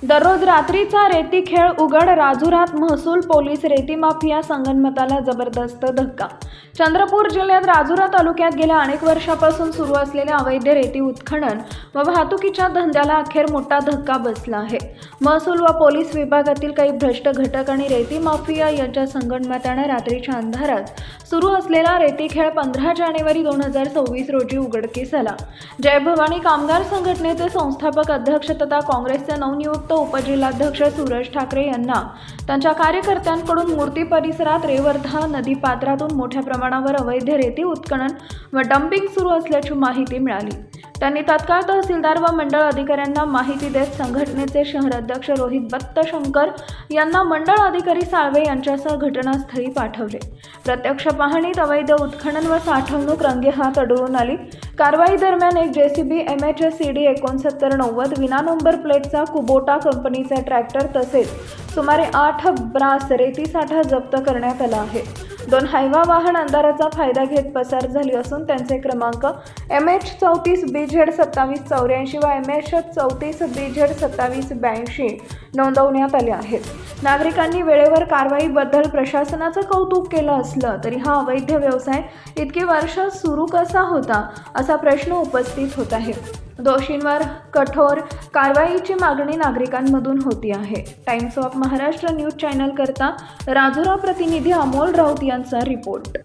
दररोज रात्रीचा रेती खेळ उघड, राजुरात महसूल पोलीस रेती माफिया संगनमताला जबरदस्त धक्का. चंद्रपूर जिल्ह्यात राजुरा तालुक्यात गेल्या अनेक वर्षापासून सुरू असलेल्या अवैध रेती उत्खनन व वाहतुकीच्या धंद्याला अखेर मोठा धक्का बसला आहे. महसूल व पोलीस विभागातील काही भ्रष्ट घटक आणि रेती माफिया यांच्या संगनमताने रात्रीच्या अंधारात सुरू असलेला रेती खेळ 15 जानेवारी 2026 रोजी उघडकीस आला. जय भवानी कामगार संघटनेचे संस्थापक अध्यक्ष तथा काँग्रेसचे नवनियुक्त उपजिल्हाध्यक्ष सूरज ठाकरे यांना त्यांच्या कार्यकर्त्यांकडून मूर्ती परिसरात रेवर्धा नदी पात्रातून मोठ्या प्रमाणावर अवैध रेती उत्खनन व डंपिंग सुरू असल्याची माहिती मिळाली. त्यांनी तात्काळ तहसीलदार व मंडळ अधिकाऱ्यांना माहिती देत संघटनेचे शहर अध्यक्ष रोहित बत्तशंकर यांना मंडळ अधिकारी साळवे यांच्यासह घटनास्थळी पाठवले. प्रत्यक्ष पाहणीत अवैध उत्खनन व साठवणूक रंगेहात आढळून आली. कारवाई दरम्यान एक JCB MHCD 6990 विना नंबर प्लेटचा कुबोटा कंपनीचा ट्रॅक्टर तसेच सुमारे 8 ब्रास रेती साठा जप्त करण्यात आला आहे. 2 हायवा वाहन अंधाराचा फायदा घेत पसार झाली असून त्यांचे क्रमांक MH34BZ 2784 व MH34BZ 2782 नोंदवण्यात आले आहेत. नागरिकांनी वेळेवर कारवाईबद्दल प्रशासनाचं कौतुक केलं असलं तरी हा अवैध व्यवसाय इतकी वर्ष सुरू कसा होता असा प्रश्न उपस्थित होत आहे. दोषींवर कठोर कारवाईची मागणी नागरिकांमधून होती आहे. Times of Maharashtra news channel करता राजुरा प्रतिनिधी अमोल राऊत यांचा रिपोर्ट.